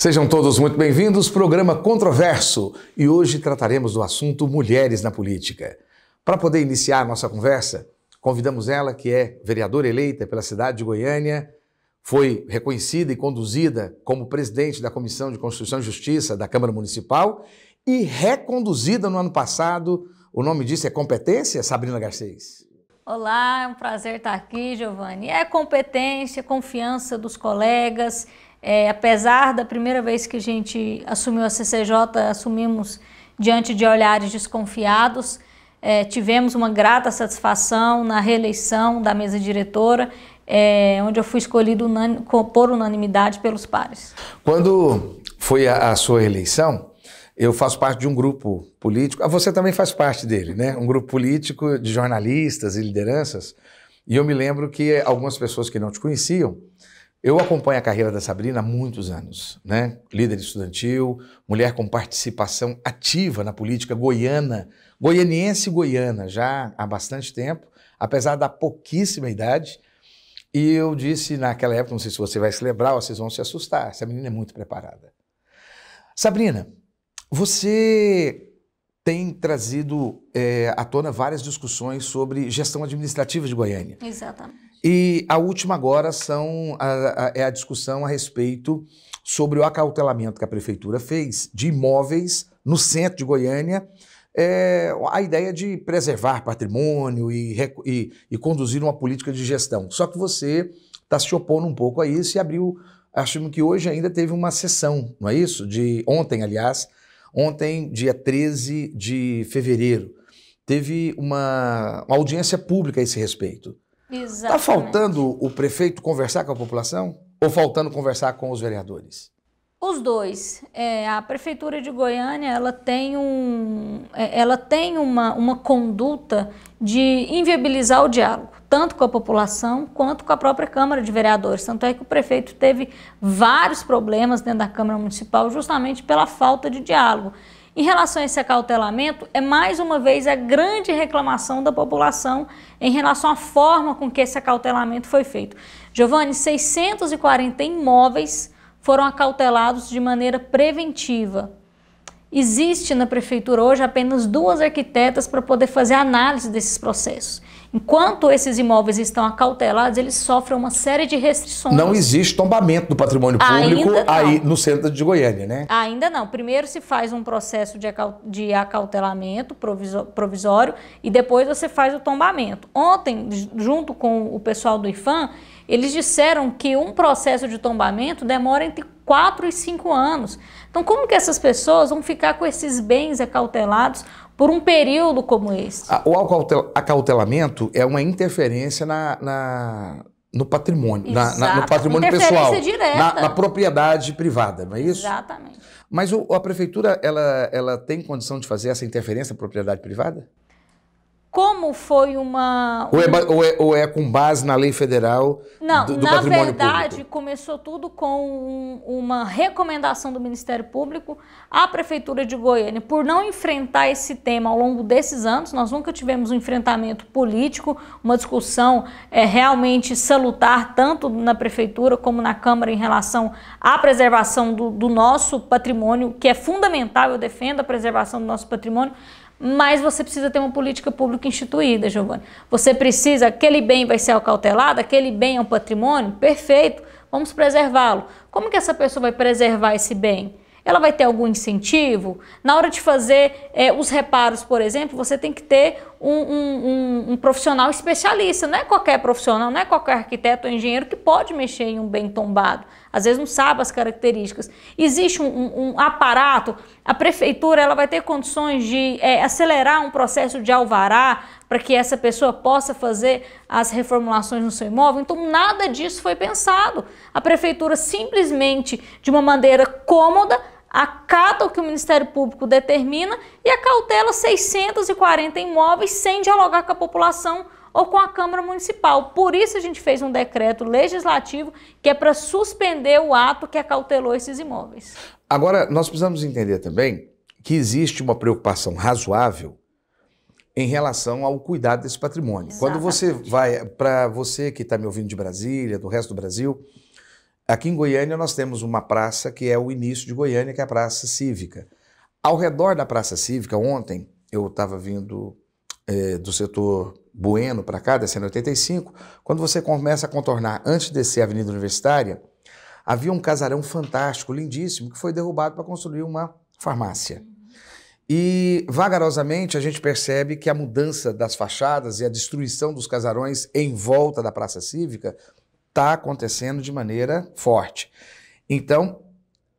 Sejam todos muito bem-vindos, programa Controverso, e hoje trataremos do assunto Mulheres na Política. Para poder iniciar a nossa conversa, convidamos ela, que é vereadora eleita pela cidade de Goiânia, foi reconhecida e conduzida como presidente da Comissão de Constituição e Justiça da Câmara Municipal e reconduzida no ano passado. O nome disso é competência, Sabrina Garcês? Olá, é um prazer estar aqui, Giovanni. É competência, confiança dos colegas. Apesar da primeira vez que a gente assumiu a CCJ, assumimos diante de olhares desconfiados, tivemos uma grata satisfação na reeleição da mesa diretora, onde eu fui escolhido por unanimidade pelos pares. Quando foi a sua eleição, eu faço parte de um grupo político, você também faz parte dele, né? Um grupo político de jornalistas e lideranças, e eu me lembro que algumas pessoas que não te conheciam, eu acompanho a carreira da Sabrina há muitos anos, né? Líder estudantil, mulher com participação ativa na política goiana, goianiense e goiana, já há bastante tempo, apesar da pouquíssima idade. E eu disse naquela época, não sei se você vai se lembrar ou vocês vão se assustar, essa menina é muito preparada. Sabrina, você tem trazido à tona várias discussões sobre gestão administrativa de Goiânia. Exatamente. E a última agora é a discussão a respeito sobre o acautelamento que a prefeitura fez de imóveis no centro de Goiânia, a ideia de preservar patrimônio e conduzir uma política de gestão. Só que você está se opondo um pouco a isso e abriu, acho que hoje ainda teve uma sessão, não é isso? Ontem, aliás, dia 13 de fevereiro, teve uma audiência pública a esse respeito. Está faltando o prefeito conversar com a população ou faltando conversar com os vereadores? Os dois. A Prefeitura de Goiânia ela tem uma conduta de inviabilizar o diálogo, tanto com a população quanto com a própria Câmara de Vereadores. Tanto é que o prefeito teve vários problemas dentro da Câmara Municipal justamente pela falta de diálogo. Em relação a esse acautelamento, é mais uma vez a grande reclamação da população em relação à forma com que esse acautelamento foi feito. Giovanni, 640 imóveis foram acautelados de maneira preventiva. Existe na prefeitura hoje apenas 2 arquitetas para poder fazer análise desses processos. Enquanto esses imóveis estão acautelados, eles sofrem uma série de restrições. Não existe tombamento do patrimônio público aí no centro de Goiânia, né? Ainda não. Primeiro se faz um processo de acautelamento provisório e depois você faz o tombamento. Ontem, junto com o pessoal do IFAM, eles disseram que um processo de tombamento demora entre 4 e 5 anos. Então, como que essas pessoas vão ficar com esses bens acautelados por um período como esse? O acautelamento é uma interferência no patrimônio, no patrimônio pessoal, na propriedade privada, não é isso? Exatamente. Mas a prefeitura ela tem condição de fazer essa interferência na propriedade privada? Como foi Ou é com base na lei federal do patrimônio público? Na verdade, começou tudo com uma recomendação do Ministério Público à Prefeitura de Goiânia. Por não enfrentar esse tema ao longo desses anos, nós nunca tivemos um enfrentamento político, uma discussão realmente salutar, tanto na Prefeitura como na Câmara, em relação à preservação do nosso patrimônio, que é fundamental, eu defendo a preservação do nosso patrimônio, mas você precisa ter uma política pública instituída, Giovanni. Você precisa, aquele bem vai ser acautelado, aquele bem é um patrimônio, perfeito, vamos preservá-lo. Como que essa pessoa vai preservar esse bem? Ela vai ter algum incentivo? Na hora de fazer os reparos, por exemplo, você tem que ter um profissional especialista. Não é qualquer profissional, não é qualquer arquiteto ou engenheiro que pode mexer em um bem tombado. Às vezes não sabe as características. Existe um aparato, a prefeitura ela vai ter condições de acelerar um processo de alvará para que essa pessoa possa fazer as reformulações no seu imóvel. Então nada disso foi pensado. A prefeitura simplesmente, de uma maneira cômoda, acata o que o Ministério Público determina e acautela 640 imóveis sem dialogar com a população ou com a Câmara Municipal. Por isso a gente fez um decreto legislativo que é para suspender o ato que acautelou esses imóveis. Agora, nós precisamos entender também que existe uma preocupação razoável em relação ao cuidado desse patrimônio. Exatamente. Quando você vai, para você que está me ouvindo de Brasília, do resto do Brasil, Aqui em Goiânia nós temos uma praça que é o início de Goiânia, que é a Praça Cívica. Ao redor da Praça Cívica, ontem eu estava vindo do setor Bueno para cá, descendo 85, quando você começa a contornar, antes de descer a Avenida Universitária, havia um casarão fantástico, lindíssimo, que foi derrubado para construir uma farmácia. E, vagarosamente, a gente percebe que a mudança das fachadas e a destruição dos casarões em volta da Praça Cívica está acontecendo de maneira forte. Então,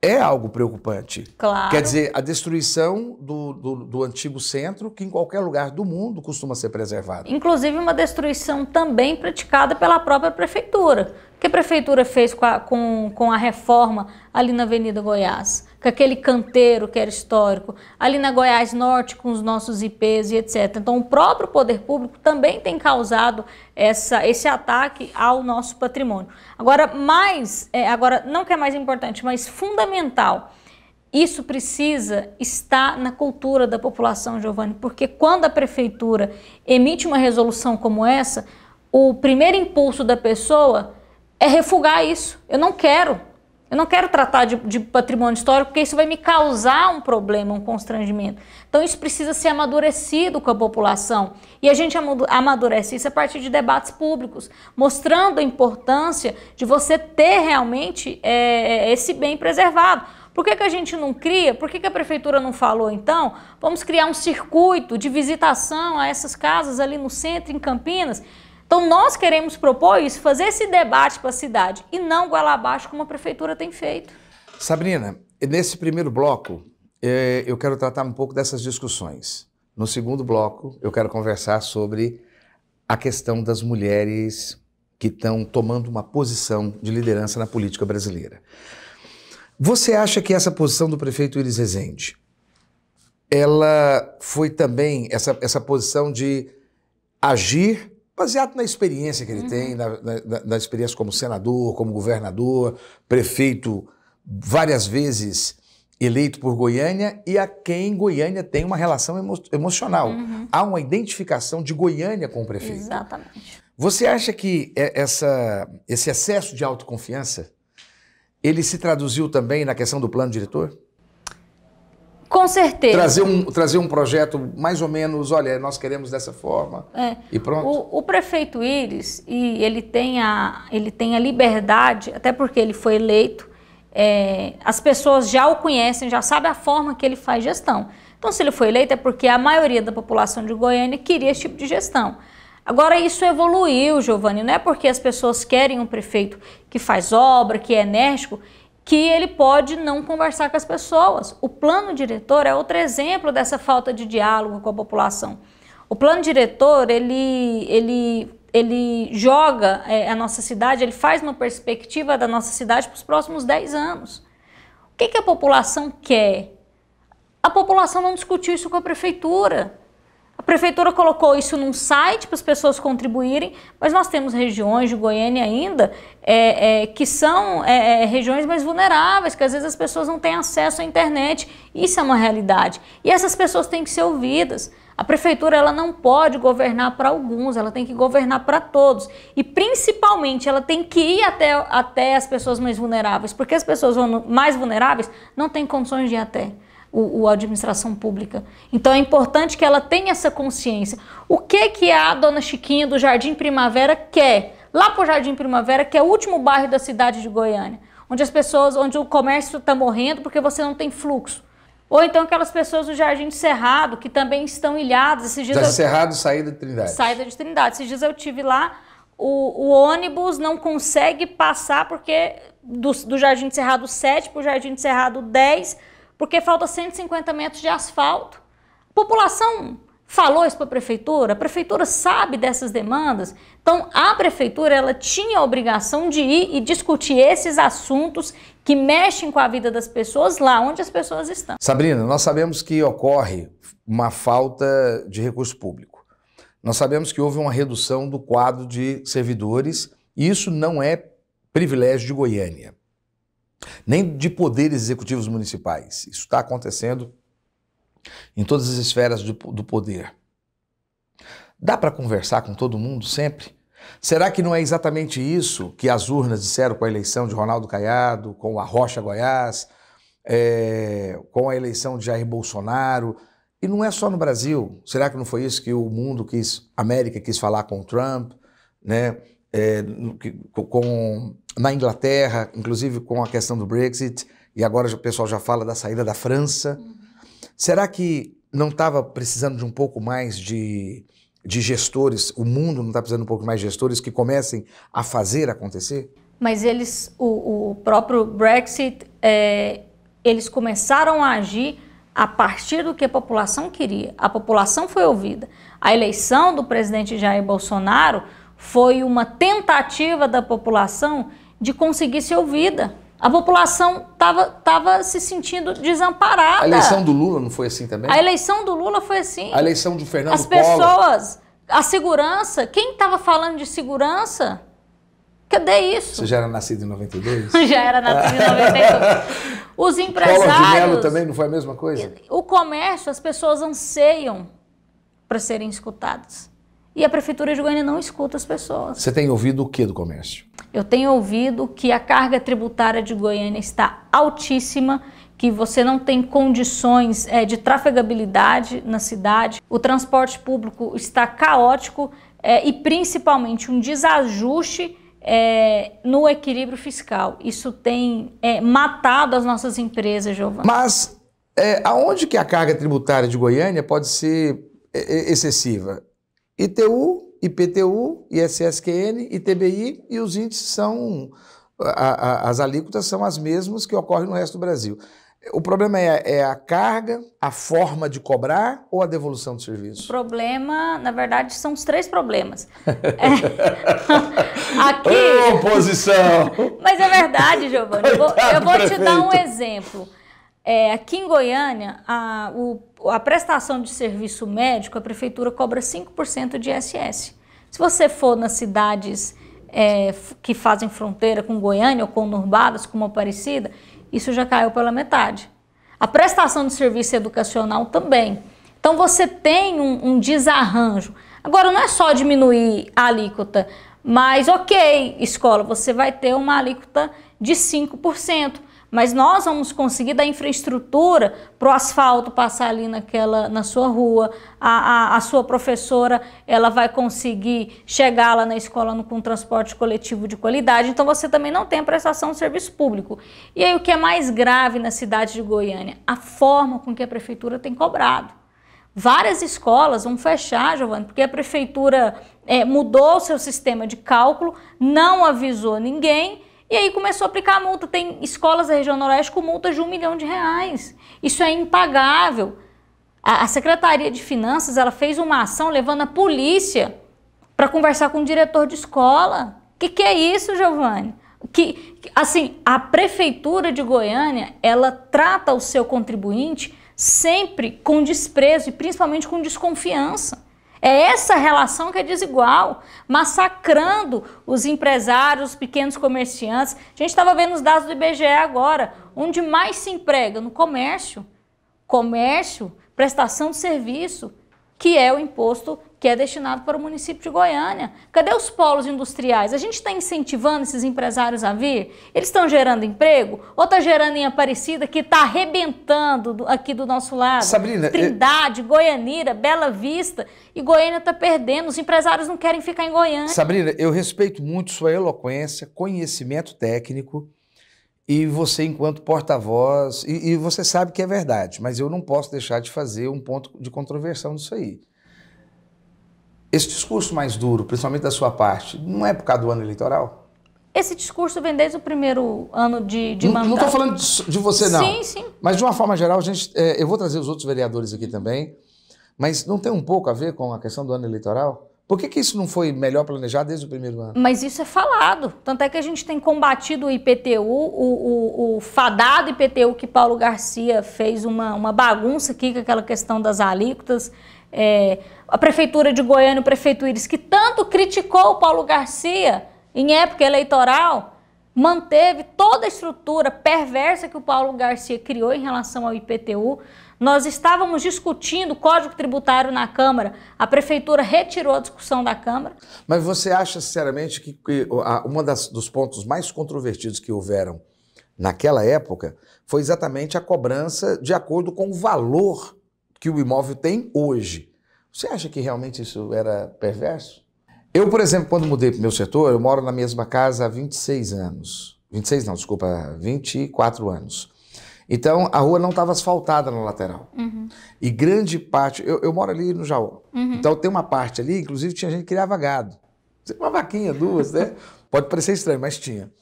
é algo preocupante. Claro. Quer dizer, a destruição do antigo centro, que em qualquer lugar do mundo costuma ser preservado. Inclusive uma destruição também praticada pela própria prefeitura. O que a prefeitura fez com a reforma ali na Avenida Goiás? Com aquele canteiro que era histórico, ali na Goiás Norte com os nossos IPs e etc. Então o próprio poder público também tem causado esse ataque ao nosso patrimônio. Agora, agora não que é mais importante, mas fundamental, isso precisa estar na cultura da população, Giovanni, porque quando a prefeitura emite uma resolução como essa, o primeiro impulso da pessoa é refugar isso. Eu não quero tratar de patrimônio histórico, porque isso vai me causar um problema, um constrangimento. Então isso precisa ser amadurecido com a população. E a gente amadurece isso a partir de debates públicos, mostrando a importância de você ter realmente esse bem preservado. Por que a gente não cria? Por que a prefeitura não falou, então? Vamos criar um circuito de visitação a essas casas ali no centro, em Campinas. Então nós queremos propor isso, fazer esse debate para a cidade e não goela abaixo como a prefeitura tem feito. Sabrina, nesse primeiro bloco eu quero tratar um pouco dessas discussões. No segundo bloco eu quero conversar sobre a questão das mulheres que estão tomando uma posição de liderança na política brasileira. Você acha que essa posição do prefeito Iris Rezende, ela foi também essa posição de agir baseado na experiência que ele tem, na experiência como senador, como governador, prefeito, várias vezes eleito por Goiânia e a quem Goiânia tem uma relação emocional. Há uma identificação de Goiânia com o prefeito. Exatamente. Você acha que esse excesso de autoconfiança, ele se traduziu também na questão do plano diretor? Com certeza. Trazer um projeto mais ou menos, olha, nós queremos dessa forma e pronto. O prefeito Iris, ele tem a liberdade, até porque ele foi eleito, as pessoas já o conhecem, já sabem a forma que ele faz gestão. Então, se ele foi eleito é porque a maioria da população de Goiânia queria esse tipo de gestão. Agora, isso evoluiu, Giovanni, não é porque as pessoas querem um prefeito que faz obra, que é enérgico, que ele pode não conversar com as pessoas. O plano diretor é outro exemplo dessa falta de diálogo com a população. O plano diretor, ele joga a nossa cidade, ele faz uma perspectiva da nossa cidade para os próximos 10 anos. O que a população quer? A população não discutiu isso com a prefeitura. A prefeitura colocou isso num site para as pessoas contribuírem, mas nós temos regiões de Goiânia ainda que são regiões mais vulneráveis, que às vezes as pessoas não têm acesso à internet. Isso é uma realidade. E essas pessoas têm que ser ouvidas. A prefeitura ela não pode governar para alguns, ela tem que governar para todos. E principalmente ela tem que ir até as pessoas mais vulneráveis, porque as pessoas mais vulneráveis não têm condições de ir até a administração pública. Então é importante que ela tenha essa consciência. O que a dona Chiquinha do Jardim Primavera quer? Lá para o Jardim Primavera, que é o último bairro da cidade de Goiânia, onde o comércio está morrendo porque você não tem fluxo. Ou então aquelas pessoas do Jardim de Cerrado, que também estão ilhadas. Cerrado, saída de Trindade. Saída de Trindade. Esses dias eu tive lá, o ônibus não consegue passar porque do Jardim de Cerrado 7 para o Jardim de Cerrado 10, porque falta 150 metros de asfalto. A população falou isso para a prefeitura sabe dessas demandas. Então, a prefeitura ela tinha a obrigação de ir e discutir esses assuntos que mexem com a vida das pessoas lá onde as pessoas estão. Sabrina, nós sabemos que ocorre uma falta de recurso público. Nós sabemos que houve uma redução do quadro de servidores e isso não é privilégio de Goiânia, nem de poderes executivos municipais. Isso está acontecendo em todas as esferas do poder. Dá para conversar com todo mundo sempre? Será que não é exatamente isso que as urnas disseram com a eleição de Ronaldo Caiado, com a Rocha Goiás, com a eleição de Jair Bolsonaro? E não é só no Brasil. Será que não foi isso que o mundo a América quis falar com o Trump, né? Na Inglaterra, inclusive com a questão do Brexit, e agora o pessoal já fala da saída da França. Será que não estava precisando de um pouco mais de gestores, o mundo não está precisando de um pouco mais de gestores que comecem a fazer acontecer? Mas o próprio Brexit, eles começaram a agir a partir do que a população queria. A população foi ouvida. A eleição do presidente Jair Bolsonaro foi uma tentativa da população de conseguir ser ouvida. A população estava se sentindo desamparada. A eleição do Lula não foi assim também? A eleição do Lula foi assim. A eleição de Fernando As pessoas, a segurança, quem estava falando de segurança? Cadê isso? Você já era nascido em 92? Já era nascido em 92. Os empresários... Collor de Mello também não foi a mesma coisa? O comércio, as pessoas anseiam para serem escutadas. E a Prefeitura de Goiânia não escuta as pessoas. Você tem ouvido o que do comércio? Eu tenho ouvido que a carga tributária de Goiânia está altíssima, que você não tem condições de trafegabilidade na cidade, o transporte público está caótico e principalmente um desajuste no equilíbrio fiscal. Isso tem matado as nossas empresas, Giovana. Mas aonde que a carga tributária de Goiânia pode ser excessiva? ITU, IPTU, ISSQN, ITBI, e os índices são, as alíquotas são as mesmas que ocorrem no resto do Brasil. O problema é a carga, a forma de cobrar ou a devolução do serviço? O problema, na verdade, são os 3 problemas. Aqui... Oposição! Mas é verdade, Giovana. Eu vou te dar um exemplo. Aqui em Goiânia, a prestação de serviço médico, a Prefeitura cobra 5% de ISS. Se você for nas cidades que fazem fronteira com Goiânia ou conurbadas, como Aparecida, isso já caiu pela metade. A prestação de serviço educacional também. Então você tem um desarranjo. Agora, não é só diminuir a alíquota, mas ok, escola, você vai ter uma alíquota de 5%. Mas nós vamos conseguir dar infraestrutura para o asfalto passar ali na sua rua, a sua professora ela vai conseguir chegar lá na escola com transporte coletivo de qualidade, então você também não tem a prestação de serviço público. E aí o que é mais grave na cidade de Goiânia? A forma com que a prefeitura tem cobrado. Várias escolas vão fechar, Giovana, porque a prefeitura mudou o seu sistema de cálculo, não avisou ninguém, e aí começou a aplicar a multa. Tem escolas da região noroeste com multas de R$1 milhão. Isso é impagável. A Secretaria de Finanças ela fez uma ação levando a polícia para conversar com o diretor de escola. Que é isso, Giovanni? Assim, a Prefeitura de Goiânia, ela trata o seu contribuinte sempre com desprezo e principalmente com desconfiança. É essa relação que é desigual, massacrando os empresários, os pequenos comerciantes. A gente estava vendo os dados do IBGE agora, onde mais se emprega no comércio. Comércio, prestação de serviço, que é o imposto que é destinado para o município de Goiânia. Cadê os polos industriais? A gente está incentivando esses empresários a vir? Eles estão gerando emprego? Ou está gerando em Aparecida, que está arrebentando aqui do nosso lado? Sabrina, Trindade, Goianira, Bela Vista, e Goiânia está perdendo. Os empresários não querem ficar em Goiânia. Sabrina, eu respeito muito sua eloquência, conhecimento técnico, e você enquanto porta-voz, e você sabe que é verdade, mas eu não posso deixar de fazer um ponto de controversão disso aí. Esse discurso mais duro, principalmente da sua parte, não é por causa do ano eleitoral? Esse discurso vem desde o primeiro ano de mandato. Não estou falando de você, não. Sim, sim. Mas de uma forma geral, eu vou trazer os outros vereadores aqui também, mas não tem um pouco a ver com a questão do ano eleitoral? Por que isso não foi melhor planejado desde o primeiro ano? Mas isso é falado. Tanto é que a gente tem combatido o IPTU, o fadado IPTU que Paulo Garcia fez uma bagunça aqui com aquela questão das alíquotas. A Prefeitura de Goiânia, o prefeito Íris, que tanto criticou o Paulo Garcia em época eleitoral, manteve toda a estrutura perversa que o Paulo Garcia criou em relação ao IPTU. Nós estávamos discutindo o Código Tributário na Câmara, a Prefeitura retirou a discussão da Câmara. Mas você acha, sinceramente, que dos pontos mais controvertidos que houveram naquela época foi exatamente a cobrança de acordo com o valor que o imóvel tem hoje? Você acha que realmente isso era perverso? Eu, por exemplo, quando mudei para o meu setor, eu moro na mesma casa há 26 anos. 26 não, desculpa, 24 anos. Então, a rua não estava asfaltada na lateral. Uhum. E grande parte... Eu moro ali no Jaú. Uhum. Então, tem uma parte ali, inclusive, tinha gente que criava gado. Uma vaquinha, duas, né? Pode parecer estranho, mas tinha.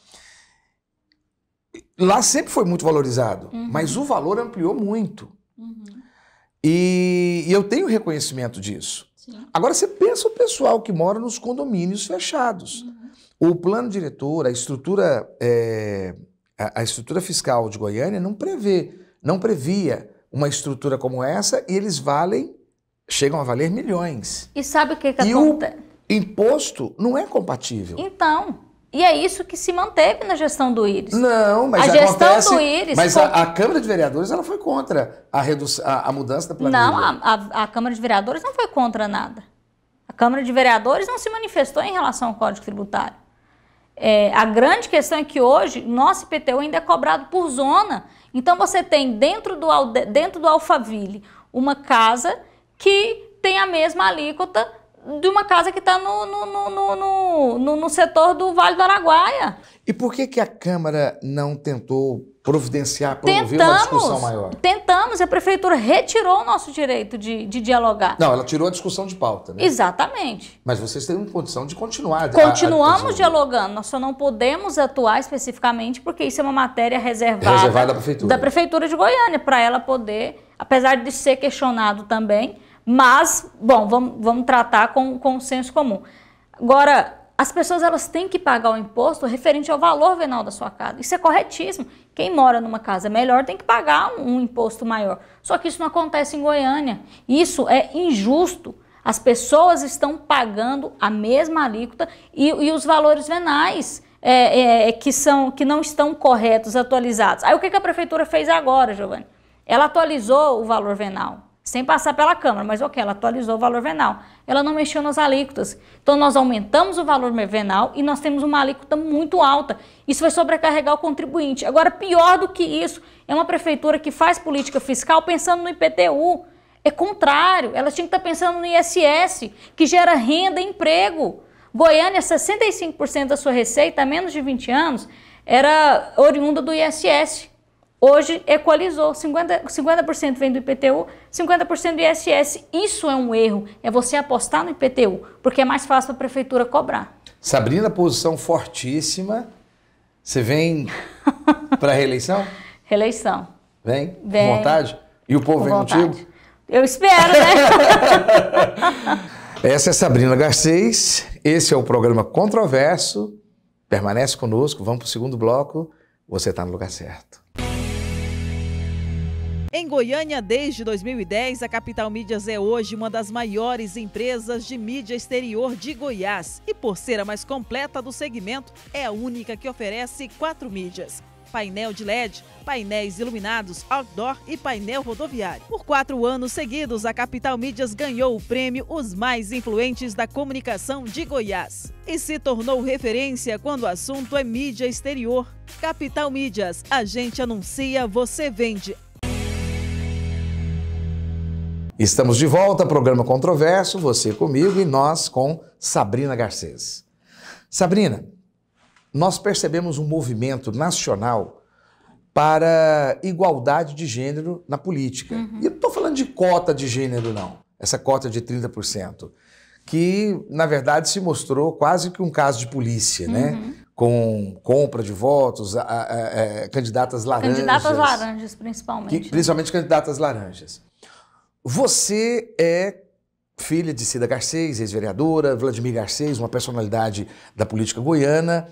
Lá sempre foi muito valorizado, mas o valor ampliou muito. E eu tenho reconhecimento disso. Sim. Agora, você pensa o pessoal que mora nos condomínios fechados. O plano diretor, a estrutura fiscal de Goiânia não previa uma estrutura como essa, e eles chegam a valer milhões. E sabe o que acontece? O imposto não é compatível. Então, e é isso que se manteve na gestão do Íris. Não, mas a gestão do Íris... Mas a Câmara de Vereadores ela foi contra a mudança da planilha. Não, a Câmara de Vereadores não foi contra nada. A Câmara de Vereadores não se manifestou em relação ao Código Tributário. A grande questão é que hoje nosso IPTU ainda é cobrado por zona. Então você tem dentro do Alphaville uma casa que tem a mesma alíquota de uma casa que está no setor do Vale do Araguaia. E por que a Câmara não tentou promover uma discussão maior? Tentamos, a Prefeitura retirou o nosso direito de dialogar. Não, ela tirou a discussão de pauta, né? Exatamente. Mas vocês têm condição de continuar. Continuamos dialogando, nós só não podemos atuar especificamente porque isso é uma matéria reservada da Prefeitura de Goiânia, para ela poder, apesar de ser questionado também, mas, bom, vamos tratar com senso comum. Agora, as pessoas elas têm que pagar o imposto referente ao valor venal da sua casa. Isso é corretíssimo. Quem mora numa casa melhor tem que pagar um imposto maior. Só que isso não acontece em Goiânia. Isso é injusto. As pessoas estão pagando a mesma alíquota e os valores venais que não estão corretos, atualizados. Aí o que a Prefeitura fez agora, Giovanni? Ela atualizou o valor venal. Sem passar pela Câmara, mas ok, ela atualizou o valor venal. Ela não mexeu nas alíquotas. Então nós aumentamos o valor venal e nós temos uma alíquota muito alta. Isso vai sobrecarregar o contribuinte. Agora, pior do que isso, é uma prefeitura que faz política fiscal pensando no IPTU. É contrário, ela tinha que estar pensando no ISS, que gera renda e emprego. Goiânia, 65% da sua receita, há menos de 20 anos, era oriunda do ISS. Hoje equalizou, 50% vem do IPTU, 50% do ISS. Isso é um erro, é você apostar no IPTU, porque é mais fácil para a prefeitura cobrar. Sabrina, posição fortíssima. Você vem para a reeleição? Reeleição. Vem? Com vontade? E o povo vem contigo? Eu espero, né? Essa é Sabrina Garcês, esse é o programa Controverso. Permanece conosco, vamos para o segundo bloco. Você está no lugar certo. Em Goiânia, desde 2010, a Capital Mídias é hoje uma das maiores empresas de mídia exterior de Goiás. E por ser a mais completa do segmento, é a única que oferece 4 mídias: painel de LED, painéis iluminados, outdoor e painel rodoviário. Por 4 anos seguidos, a Capital Mídias ganhou o prêmio Os Mais Influentes da Comunicação de Goiás. E se tornou referência quando o assunto é mídia exterior. Capital Mídias, a gente anuncia, você vende. Estamos de volta, programa Controverso, você comigo e nós com Sabrina Garcês. Sabrina, nós percebemos um movimento nacional para igualdade de gênero na política. E eu não estou falando de cota de gênero, não. Essa cota de 30%, que, na verdade, se mostrou quase que um caso de polícia, né? Com compra de votos, candidatas laranjas. Candidatas laranjas, principalmente. Principalmente candidatas laranjas. Você é filha de Cida Garcês, ex-vereadora, Vladimir Garcês, uma personalidade da política goiana,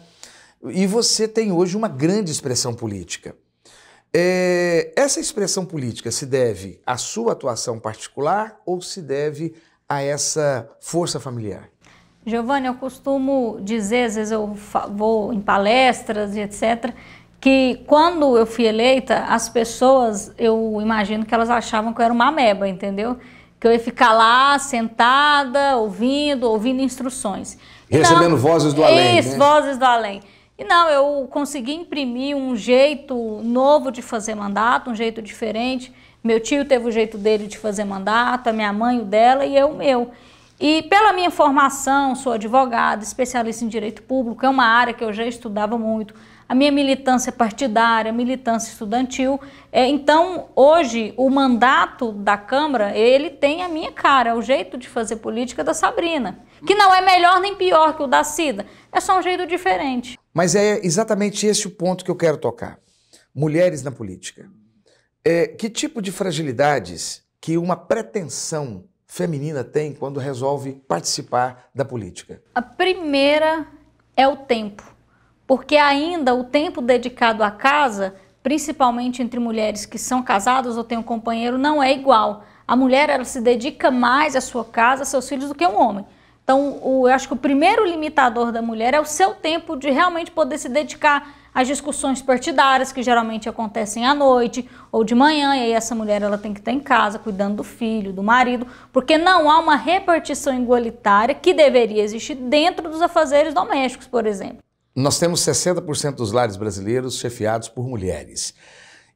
e você tem hoje uma grande expressão política. Essa expressão política se deve à sua atuação particular ou se deve a essa força familiar? Giovanni, eu costumo dizer, às vezes eu vou em palestras e etc., que quando eu fui eleita, as pessoas, eu imagino que elas achavam que eu era uma ameba, entendeu? Que eu ia ficar lá, sentada, ouvindo instruções. Recebendo vozes do além, isso, né? Vozes do além. E não, eu consegui imprimir um jeito novo de fazer mandato, um jeito diferente. Meu tio teve o jeito dele de fazer mandato, a minha mãe o dela e eu o meu. E pela minha formação, sou advogada, especialista em direito público, é uma área que eu já estudava muito. A minha militância partidária, militância estudantil. Então, hoje, o mandato da Câmara, ele tem a minha cara, é o jeito de fazer política da Sabrina. Que não é melhor nem pior que o da Cida, é só um jeito diferente. Mas é exatamente esse o ponto que eu quero tocar. Mulheres na política. Que tipo de fragilidades que uma pretensão feminina tem quando resolve participar da política? A primeira é o tempo. Porque ainda o tempo dedicado à casa, principalmente entre mulheres que são casadas ou têm um companheiro, não é igual. A mulher, ela se dedica mais à sua casa, aos seus filhos, do que um homem. Então, eu acho que o primeiro limitador da mulher é o seu tempo de realmente poder se dedicar às discussões partidárias, que geralmente acontecem à noite ou de manhã, e aí essa mulher ela tem que estar em casa, cuidando do filho, do marido, porque não há uma repartição igualitária que deveria existir dentro dos afazeres domésticos, por exemplo. Nós temos 60% dos lares brasileiros chefiados por mulheres.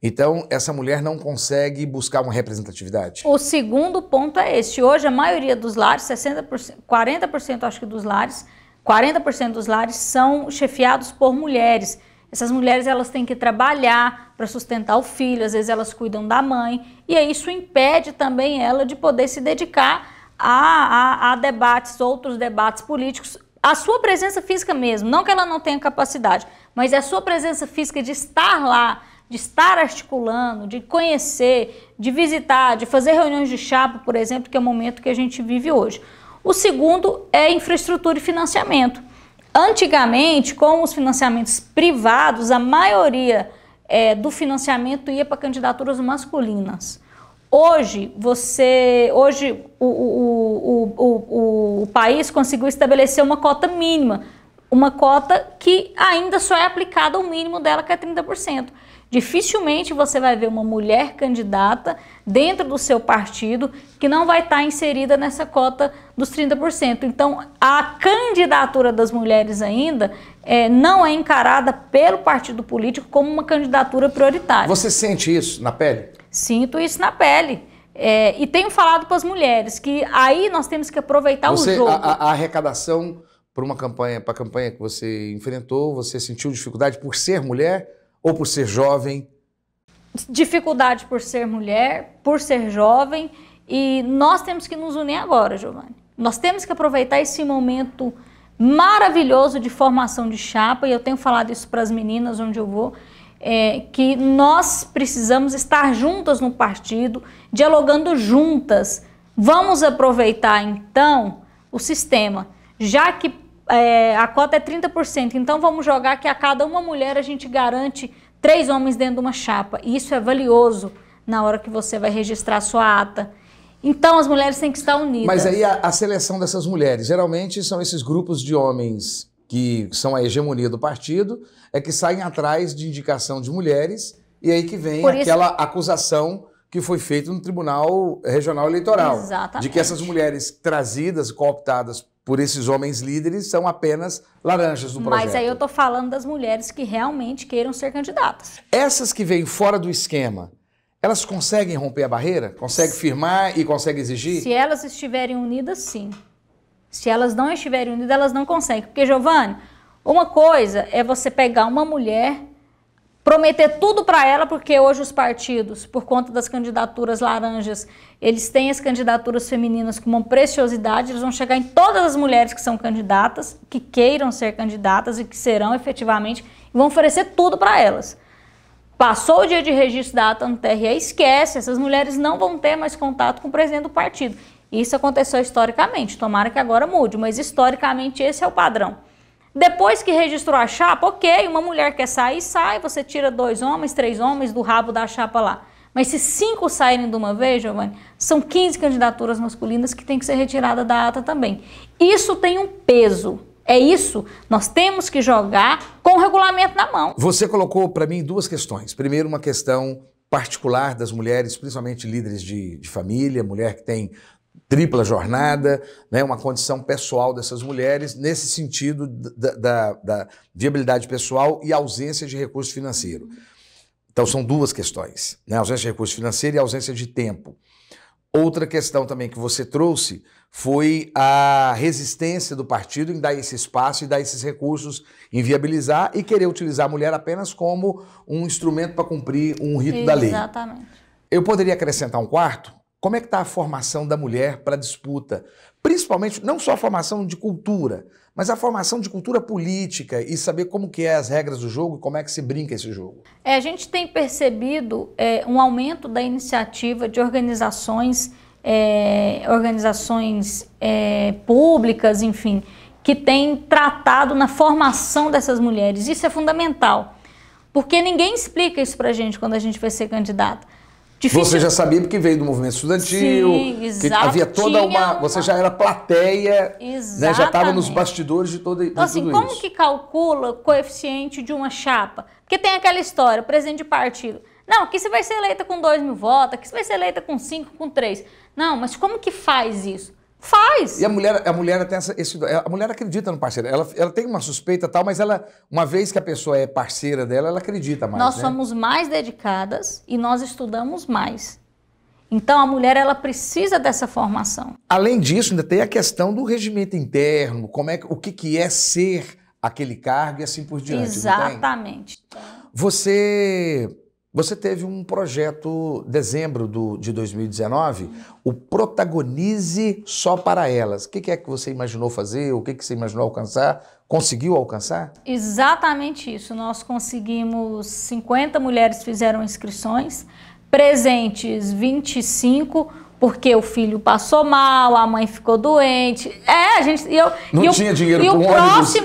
Então, essa mulher não consegue buscar uma representatividade? O segundo ponto é esse. Hoje, a maioria dos lares, 60%, 40% acho que dos lares, 40% dos lares são chefiados por mulheres. Essas mulheres, elas têm que trabalhar para sustentar o filho, às vezes elas cuidam da mãe, e aí isso impede também ela de poder se dedicar a debates, outros debates políticos. A sua presença física mesmo, não que ela não tenha capacidade, mas é a sua presença física de estar lá, de estar articulando, de conhecer, de visitar, de fazer reuniões de chapa, por exemplo, que é o momento que a gente vive hoje. O segundo é infraestrutura e financiamento. Antigamente, com os financiamentos privados, a maioria do financiamento ia para candidaturas masculinas. Hoje, o país conseguiu estabelecer uma cota mínima, uma cota que ainda só é aplicada ao mínimo dela, que é 30%. Dificilmente você vai ver uma mulher candidata dentro do seu partido que não vai estar inserida nessa cota dos 30%. Então, a candidatura das mulheres ainda não é encarada pelo partido político como uma candidatura prioritária. Você sente isso na pele? Sinto isso na pele. E tenho falado para as mulheres que aí nós temos que aproveitar o jogo. A arrecadação para a campanha que você enfrentou, você sentiu dificuldade por ser mulher ou por ser jovem? Dificuldade por ser mulher, por ser jovem, e nós temos que nos unir agora, Giovanni. Nós temos que aproveitar esse momento maravilhoso de formação de chapa, e eu tenho falado isso para as meninas onde eu vou, que nós precisamos estar juntas no partido, dialogando juntas. Vamos aproveitar, então, o sistema, já que a cota é 30%, então vamos jogar que a cada uma mulher a gente garante 3 homens dentro de uma chapa. E isso é valioso na hora que você vai registrar a sua ata. Então as mulheres têm que estar unidas. Mas aí a seleção dessas mulheres, geralmente são esses grupos de homens que são a hegemonia do partido, que saem atrás de indicação de mulheres, e aí que vem aquela acusação que foi feita no Tribunal Regional Eleitoral. Exatamente. De que essas mulheres trazidas, cooptadas por esses homens líderes, são apenas laranjas do projeto. Mas aí eu estou falando das mulheres que realmente queiram ser candidatas. Essas que vêm fora do esquema, elas conseguem romper a barreira? Conseguem firmar e conseguem exigir? Se elas estiverem unidas, sim. Se elas não estiverem unidas, elas não conseguem. Porque, Giovanni, uma coisa é você pegar uma mulher, prometer tudo para ela, porque hoje os partidos, por conta das candidaturas laranjas, eles têm as candidaturas femininas com uma preciosidade, eles vão chegar em todas as mulheres que são candidatas, que queiram ser candidatas e que serão efetivamente, e vão oferecer tudo para elas. Passou o dia de registro da ata no TRE, esquece, essas mulheres não vão ter mais contato com o presidente do partido. Isso aconteceu historicamente, tomara que agora mude, mas historicamente esse é o padrão. Depois que registrou a chapa, ok, uma mulher quer sair, sai, você tira 2 homens, 3 homens do rabo da chapa lá. Mas se 5 saírem de uma vez, Giovanni, são 15 candidaturas masculinas que tem que ser retirada da ata também. Isso tem um peso, É isso, nós temos que jogar com o regulamento na mão. Você colocou para mim duas questões. Primeiro, uma questão particular das mulheres, principalmente líderes de família, mulher que tem tripla jornada, né, uma condição pessoal dessas mulheres, nesse sentido da viabilidade pessoal e ausência de recurso financeiro. Então, são duas questões, né, ausência de recurso financeiro e ausência de tempo. Outra questão também que você trouxe foi a resistência do partido em dar esse espaço e dar esses recursos, em viabilizar e querer utilizar a mulher apenas como um instrumento para cumprir um rito da lei. Exatamente. Eu poderia acrescentar um quarto? Como é que está a formação da mulher para a disputa? Principalmente, não só a formação de cultura, mas a formação de cultura política e saber como que é as regras do jogo e como é que se brinca esse jogo. A gente tem percebido um aumento da iniciativa de organizações públicas, enfim, que têm tratado na formação dessas mulheres. Isso é fundamental, porque ninguém explica isso pra gente quando a gente vai ser candidata. Difícil. Você já sabia porque veio do movimento estudantil, sim, exato, que havia toda uma... Você já era plateia, né, já estava nos bastidores de tudo então, assim, isso. Como que calcula o coeficiente de uma chapa? Porque tem aquela história, presidente de partido. Não, aqui você vai ser eleita com 2.000 votos, aqui você vai ser eleita com 5, com 3. Não, mas como que faz isso? Faz! E a mulher tem a mulher acredita no parceiro. Ela tem uma suspeita tal, mas ela, uma vez que a pessoa é parceira dela, ela acredita mais. Nós somos mais dedicadas e nós estudamos mais. Então a mulher, ela precisa dessa formação. Além disso, ainda tem a questão do regimento interno, o que é ser aquele cargo e assim por diante. Exatamente. Você teve um projeto, dezembro de 2019, o Protagonize Só para Elas. O que é que você imaginou fazer? O que você imaginou alcançar? Conseguiu alcançar? Exatamente isso. Nós conseguimos, 50 mulheres fizeram inscrições, presentes 25, porque o filho passou mal, a mãe ficou doente. Não tinha dinheiro para um ônibus.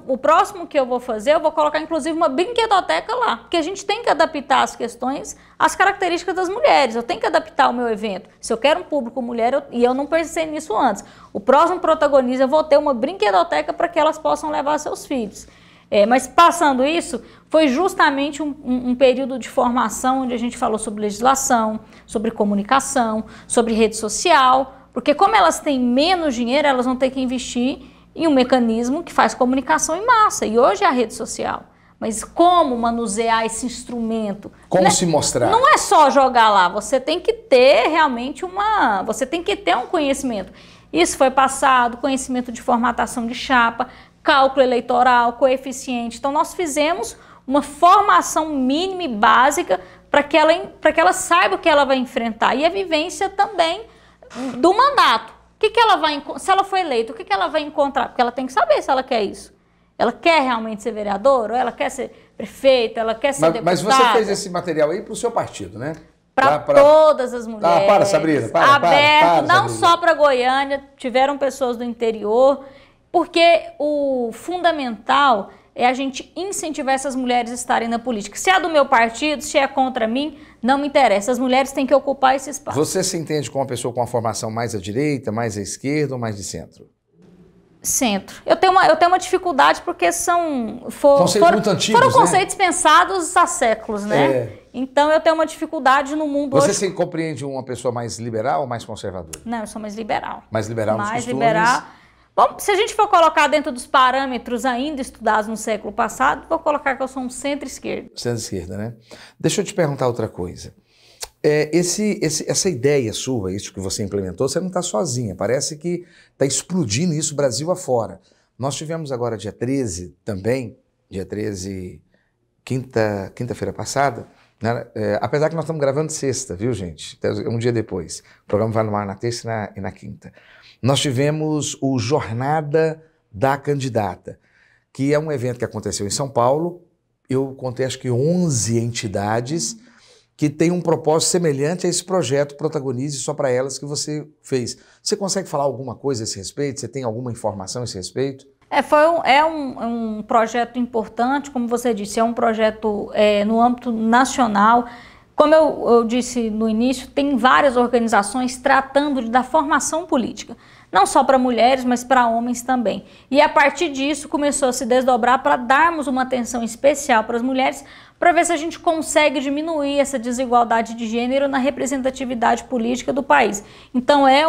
O próximo que eu vou fazer, eu vou colocar inclusive uma brinquedoteca lá, porque a gente tem que adaptar as questões às características das mulheres. Eu tenho que adaptar o meu evento. Se eu quero um público mulher, e eu não pensei nisso antes, o próximo Protagoniza, eu vou ter uma brinquedoteca para que elas possam levar seus filhos. Mas passando isso, foi justamente um período de formação onde a gente falou sobre legislação, sobre comunicação, sobre rede social, porque como elas têm menos dinheiro, elas vão ter que investir em um mecanismo que faz comunicação em massa, e hoje é a rede social. Mas como manusear esse instrumento? Como se mostrar? Não é só jogar lá, você tem que ter realmente você tem que ter um conhecimento. Isso foi passado, conhecimento de formatação de chapa, cálculo eleitoral, coeficiente. Então, nós fizemos uma formação mínima e básica para que ela saiba o que ela vai enfrentar. E a vivência também do mandato. Se ela for eleita, o que ela vai encontrar? Porque ela tem que saber se ela quer isso. Ela quer realmente ser vereadora, ou ela quer ser prefeita, ela quer ser deputada. Mas você fez esse material aí para o seu partido, né? Para todas as mulheres. Para, Sabrina. Aberto, não só para Goiânia, tiveram pessoas do interior. Porque o fundamental é a gente incentivar essas mulheres a estarem na política. Se é do meu partido, se é contra mim, não me interessa. As mulheres têm que ocupar esse espaço. Você se entende como uma pessoa com uma formação mais à direita, mais à esquerda ou mais de centro? Centro. Eu tenho uma dificuldade porque foram conceitos pensados há séculos, né? Então eu tenho uma dificuldade no mundo hoje. Você se compreende uma pessoa mais liberal ou mais conservadora? Não, eu sou mais liberal. Mais liberal nos costumes? Mais liberal. Bom, se a gente for colocar dentro dos parâmetros ainda estudados no século passado, vou colocar que eu sou um centro-esquerda. Centro-esquerda, né? Deixa eu te perguntar outra coisa. Essa ideia sua, isso que você implementou, você não está sozinha. Parece que está explodindo isso Brasil afora. Nós tivemos agora dia 13 também, dia 13, quinta-feira passada, né? Apesar que nós estamos gravando sexta, viu, gente? Um dia depois. O programa vai no ar na terça e na quinta. Nós tivemos o Jornada da Candidata, que é um evento que aconteceu em São Paulo. Eu contei acho que 11 entidades que têm um propósito semelhante a esse projeto Protagonize Só para Elas que você fez. Você consegue falar alguma coisa a esse respeito? Você tem alguma informação a esse respeito? É um projeto importante, como você disse, é um projeto no âmbito nacional. Como eu disse no início, tem várias organizações tratando da formação política. não só para mulheres, mas para homens também. E a partir disso começou a se desdobrar para darmos uma atenção especial para as mulheres, para ver se a gente consegue diminuir essa desigualdade de gênero na representatividade política do país. Então é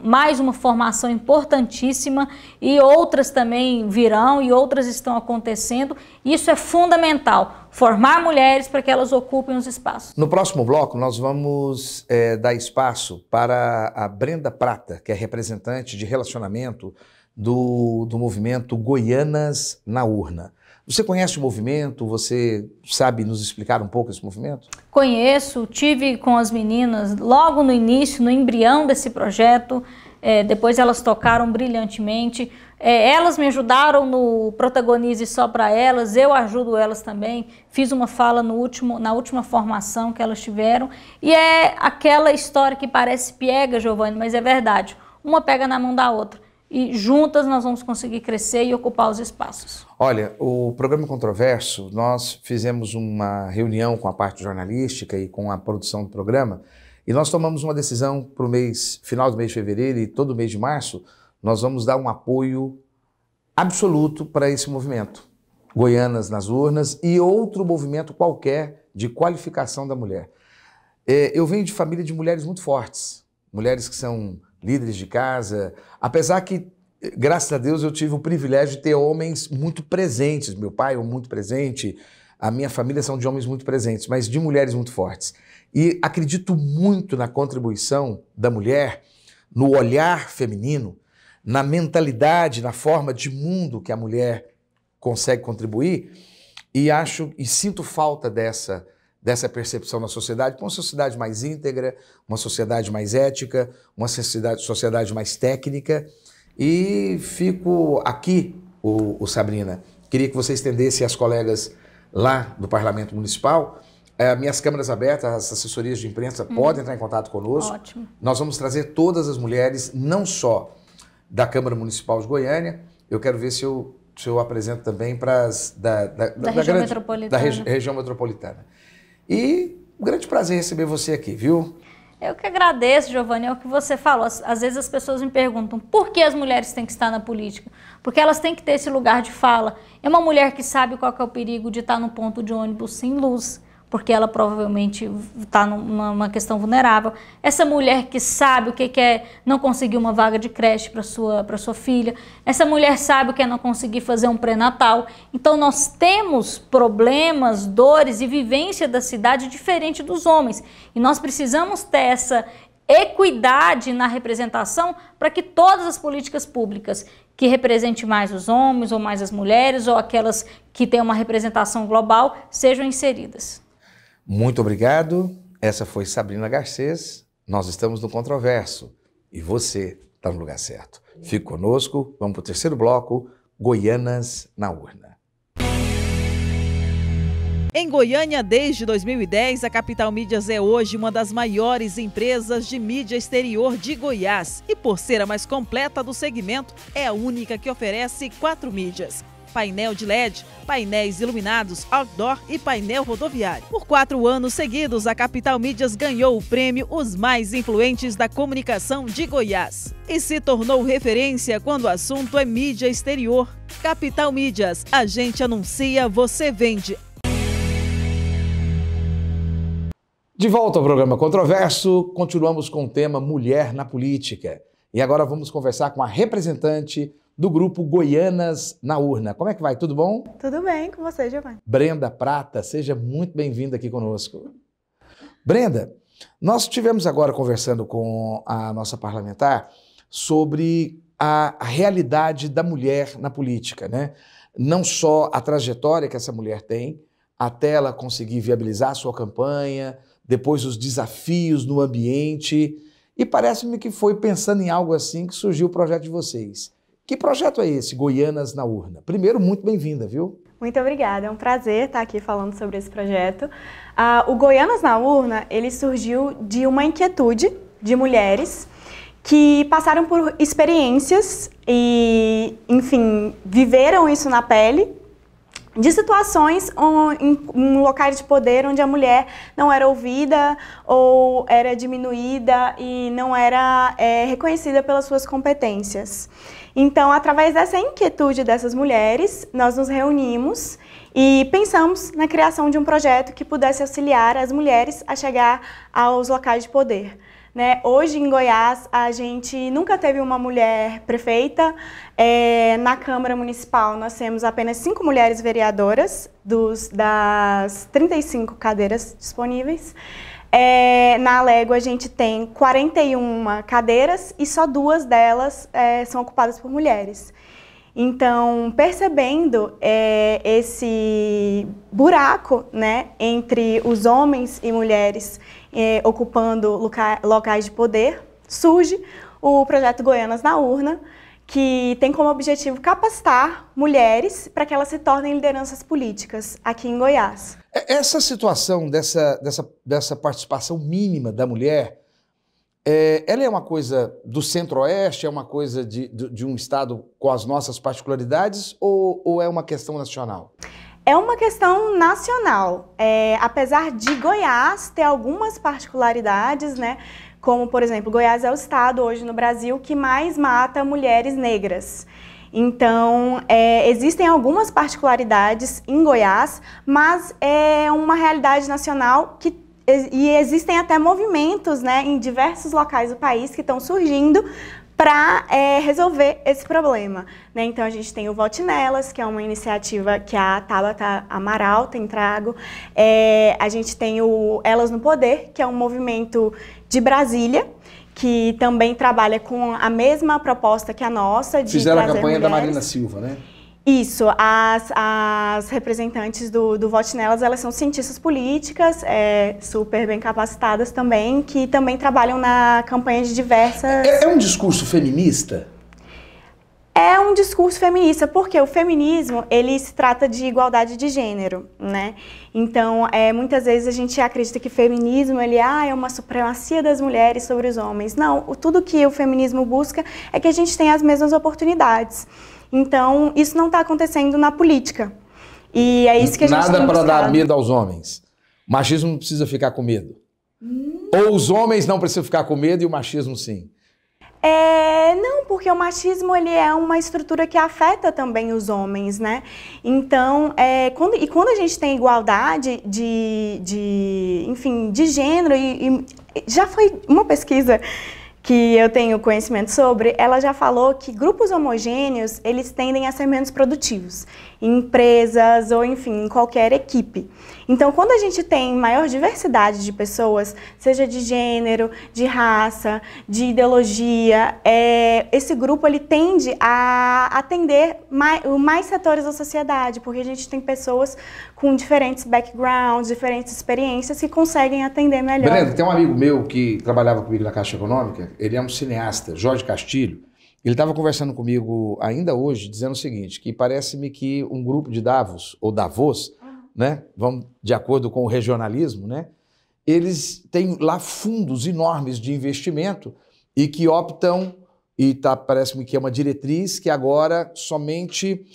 mais uma formação importantíssima, e outras também virão e outras estão acontecendo. Isso é fundamental, formar mulheres para que elas ocupem os espaços. No próximo bloco nós vamos dar espaço para a Brenda Prata, que é representante de relacionamento do movimento Goianas na Urna. Você conhece o movimento? Você sabe nos explicar um pouco esse movimento? Conheço, tive com as meninas logo no início, no embrião desse projeto, depois elas tocaram brilhantemente. Elas me ajudaram no Protagonize Só Pra Elas, eu ajudo elas também. Fiz uma fala na última formação que elas tiveram. E é aquela história que parece piega, Giovanni, mas é verdade. Uma pega na mão da outra. E juntas nós vamos conseguir crescer e ocupar os espaços. Olha, o programa Controverso, nós fizemos uma reunião com a parte jornalística e com a produção do programa, e nós tomamos uma decisão para o final do mês de fevereiro e todo mês de março, nós vamos dar um apoio absoluto para esse movimento, Goianas nas Urnas, e outro movimento qualquer de qualificação da mulher. Eu venho de família de mulheres muito fortes, mulheres que são líderes de casa, apesar que, graças a Deus, eu tive o privilégio de ter homens muito presentes. Meu pai é muito presente, a minha família são de homens muito presentes, mas de mulheres muito fortes. E acredito muito na contribuição da mulher, no olhar feminino, na mentalidade, na forma de mundo que a mulher consegue contribuir, e sinto falta dessa percepção na sociedade, para uma sociedade mais íntegra, uma sociedade mais ética, uma sociedade mais técnica. E fico aqui, Sabrina, queria que você estendesse às colegas lá do Parlamento Municipal, minhas câmeras abertas, as assessorias de imprensa podem entrar em contato conosco. Ótimo. Nós vamos trazer todas as mulheres, não só da Câmara Municipal de Goiânia, eu quero ver se eu apresento também para as da região metropolitana. E um grande prazer receber você aqui, viu? Eu que agradeço, Giovanni, é o que você falou. Às vezes as pessoas me perguntam por que as mulheres têm que estar na política? Porque elas têm que ter esse lugar de fala. É uma mulher que sabe qual que é o perigo de estar num ponto de ônibus sem luz, porque ela provavelmente está numa questão vulnerável. Essa mulher que sabe o que é não conseguir uma vaga de creche para sua filha. Essa mulher sabe o que é não conseguir fazer um pré-natal. Então nós temos problemas, dores e vivência da cidade diferente dos homens. E nós precisamos ter essa equidade na representação para que todas as políticas públicas que representem mais os homens ou mais as mulheres ou aquelas que têm uma representação global sejam inseridas. Muito obrigado. Essa foi Sabrina Garcês. Nós estamos no Controverso e você está no lugar certo. Fique conosco. Vamos para o terceiro bloco, Goianas na Urna. Em Goiânia, desde 2010, a Capital Mídias é hoje uma das maiores empresas de mídia exterior de Goiás. E por ser a mais completa do segmento, é a única que oferece 4 mídias: painel de LED, painéis iluminados, outdoor e painel rodoviário. Por 4 anos seguidos, a Capital Mídias ganhou o prêmio Os Mais Influentes da Comunicação de Goiás e se tornou referência quando o assunto é mídia exterior. Capital Mídias, a gente anuncia, você vende. De volta ao programa Controverso, continuamos com o tema Mulher na Política. E agora vamos conversar com a representante do grupo Goianas na Urna. Como é que vai? Tudo bom? Tudo bem com você, Giovanni. Brenda Prata, seja muito bem-vinda aqui conosco. Brenda, nós estivemos agora conversando com a nossa parlamentar sobre a realidade da mulher na política, né? Não só a trajetória que essa mulher tem, até ela conseguir viabilizar a sua campanha, depois os desafios no ambiente, e parece-me que foi pensando em algo assim que surgiu o projeto de vocês. Que projeto é esse, Goianas na Urna? Primeiro, muito bem-vinda, viu? Muito obrigada, é um prazer estar aqui falando sobre esse projeto. O Goianas na Urna, ele surgiu de uma inquietude de mulheres que passaram por experiências e, enfim, viveram isso na pele, de situações em locais de poder onde a mulher não era ouvida ou era diminuída e não era reconhecida pelas suas competências. Então, através dessa inquietude dessas mulheres, nós nos reunimos e pensamos na criação de um projeto que pudesse auxiliar as mulheres a chegar aos locais de poder. Né? Hoje, em Goiás, a gente nunca teve uma mulher prefeita. Na Câmara Municipal, nós temos apenas 5 mulheres vereadoras das 35 cadeiras disponíveis. Na Alego, a gente tem 41 cadeiras e só 2 delas são ocupadas por mulheres. Então, percebendo esse buraco, né, entre os homens e mulheres ocupando locais de poder, surge o projeto Goianas na Urna, que tem como objetivo capacitar mulheres para que elas se tornem lideranças políticas aqui em Goiás. Essa situação dessa participação mínima da mulher, ela é uma coisa do Centro-Oeste, é uma coisa de um estado com as nossas particularidades ou é uma questão nacional? É uma questão nacional, apesar de Goiás ter algumas particularidades, né? Como, por exemplo, Goiás é o estado hoje no Brasil que mais mata mulheres negras. Então, existem algumas particularidades em Goiás, mas é uma realidade nacional e existem até movimentos, né, em diversos locais do país que estão surgindo para resolver esse problema. Né? Então, a gente tem o Vote Nelas, que é uma iniciativa que a Tabata Amaral tem trago. A gente tem o Elas no Poder, que é um movimento de Brasília, que também trabalha com a mesma proposta que a nossa. Fizeram a campanha da Marina Silva, né? Isso, as representantes do Vote Nelas, elas são cientistas políticas, super bem capacitadas também, que também trabalham na campanha de diversas... É um discurso feminista? É um discurso feminista, porque o feminismo, ele se trata de igualdade de gênero, né? Então, muitas vezes a gente acredita que feminismo, é uma supremacia das mulheres sobre os homens. Não, tudo que o feminismo busca é que a gente tenha as mesmas oportunidades. Então, isso não está acontecendo na política. E é isso que a gente tem Nada para buscado. dar medo aos homens. O machismo não precisa ficar com medo. Ou os homens não precisam ficar com medo e o machismo sim. Não, porque o machismo ele é uma estrutura que afeta também os homens, né? Então, quando a gente tem igualdade enfim, de gênero, e já foi uma pesquisa que eu tenho conhecimento sobre, ela já falou que grupos homogêneos, eles tendem a ser menos produtivos, em empresas ou, enfim, em qualquer equipe. Então, quando a gente tem maior diversidade de pessoas, seja de gênero, de raça, de ideologia, esse grupo ele tende a atender mais setores da sociedade, porque a gente tem pessoas com diferentes backgrounds, diferentes experiências que conseguem atender melhor. Brenda, tem um amigo meu que trabalhava comigo na Caixa Econômica, ele é um cineasta, Jorge Castilho. Ele estava conversando comigo ainda hoje, dizendo o seguinte, que parece-me que um grupo de Davos, ou Davos, né, vamos de acordo com o regionalismo, né, eles têm lá fundos enormes de investimento e que optam, parece-me que é uma diretriz, que agora somente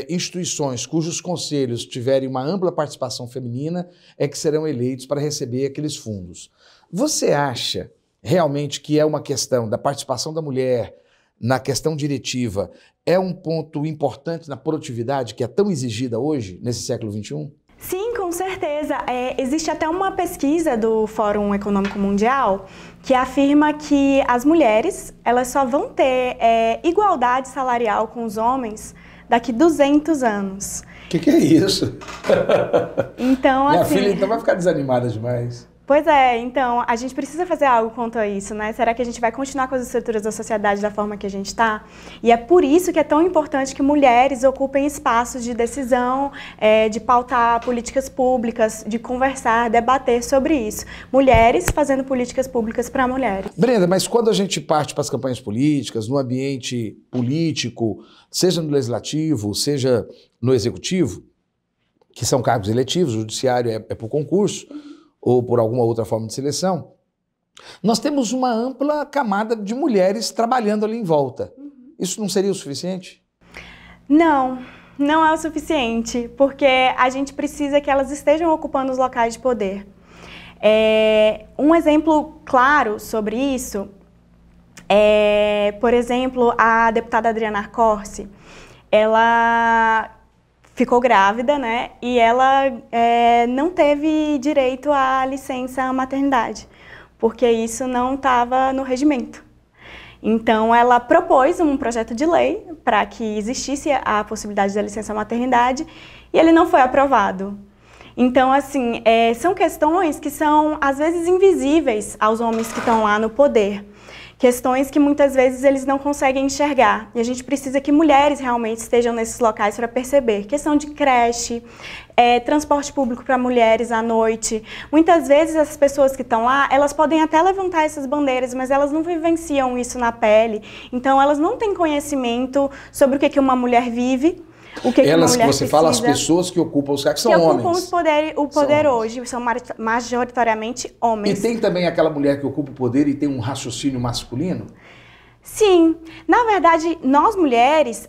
instituições cujos conselhos tiverem uma ampla participação feminina é que serão eleitos para receber aqueles fundos. Você acha realmente que é uma questão da participação da mulher na questão diretiva, é um ponto importante na produtividade que é tão exigida hoje, nesse século XXI? Sim, com certeza. Existe até uma pesquisa do Fórum Econômico Mundial que afirma que as mulheres elas só vão ter igualdade salarial com os homens daqui 200 anos. O que é isso? Então, Minha assim... filha então vai ficar desanimada demais. Pois então, a gente precisa fazer algo quanto a isso, né? Será que a gente vai continuar com as estruturas da sociedade da forma que a gente está? E é por isso que é tão importante que mulheres ocupem espaços de decisão, de pautar políticas públicas, de conversar, debater sobre isso. Mulheres fazendo políticas públicas para mulheres. Brenda, mas quando a gente parte para as campanhas políticas, no ambiente político, seja no legislativo, seja no executivo, que são cargos eletivos, o judiciário é por concurso, ou por alguma outra forma de seleção, nós temos uma ampla camada de mulheres trabalhando ali em volta. Isso não seria o suficiente? Não, Não é o suficiente, porque a gente precisa que elas estejam ocupando os locais de poder. Um exemplo claro sobre isso é, por exemplo, a deputada Adriana Arcorsi. Ela ficou grávida, né? E ela não teve direito à licença maternidade, porque isso não estava no regimento. Então, ela propôs um projeto de lei para que existisse a possibilidade da licença maternidade e ele não foi aprovado. Então, assim, são questões que são, às vezes, invisíveis aos homens que estão lá no poder. Questões que muitas vezes eles não conseguem enxergar. E a gente precisa que mulheres realmente estejam nesses locais para perceber. Questão de creche, transporte público para mulheres à noite. Muitas vezes as pessoas que estão lá, elas podem até levantar essas bandeiras, mas elas não vivenciam isso na pele. Então elas não têm conhecimento sobre o que uma mulher vive. Elas que você fala, as pessoas que ocupam os cargos são homens. Que ocupam o poder hoje, são majoritariamente homens. E tem também aquela mulher que ocupa o poder e tem um raciocínio masculino? Sim. Na verdade, nós mulheres,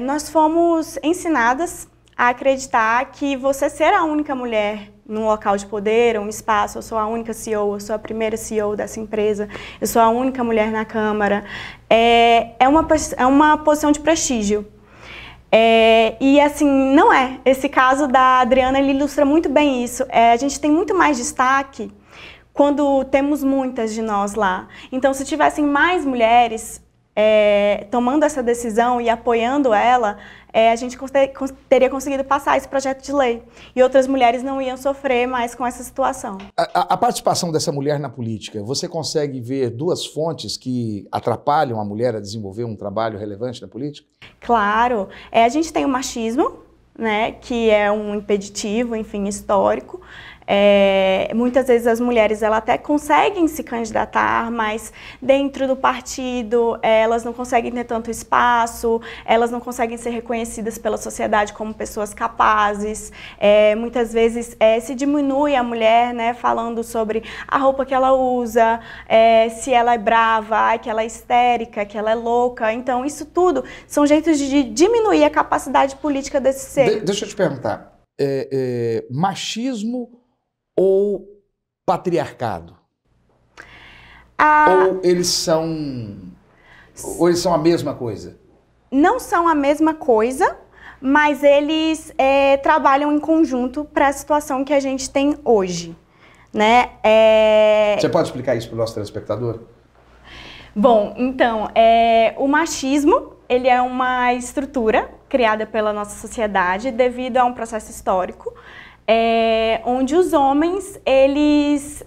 nós fomos ensinadas a acreditar que você ser a única mulher num local de poder, um espaço, eu sou a única CEO, eu sou a primeira CEO dessa empresa, eu sou a única mulher na Câmara, é uma posição de prestígio. E assim, não é. Esse caso da Adriana, ele ilustra muito bem isso. A gente tem muito mais destaque quando temos muitas de nós lá. Então, se tivessem mais mulheres tomando essa decisão e apoiando ela, a gente teria conseguido passar esse projeto de lei. E outras mulheres não iam sofrer mais com essa situação. A participação dessa mulher na política, você consegue ver duas fontes que atrapalham a mulher a desenvolver um trabalho relevante na política? Claro. A gente tem o machismo, né, que é um impeditivo, enfim, histórico. Muitas vezes as mulheres elas até conseguem se candidatar, mas dentro do partido elas não conseguem ter tanto espaço, elas não conseguem ser reconhecidas pela sociedade como pessoas capazes. Muitas vezes se diminui a mulher, né, falando sobre a roupa que ela usa, se ela é brava, que ela é histérica, que ela é louca. Então isso tudo são jeitos de diminuir a capacidade política desse ser. Deixa eu te perguntar, machismo ou patriarcado? Ou eles são a mesma coisa? Não são a mesma coisa, mas eles trabalham em conjunto para a situação que a gente tem hoje, né? Você pode explicar isso para o nosso telespectador? Bom, então, o machismo, ele é uma estrutura criada pela nossa sociedade devido a um processo histórico, onde os homens, eles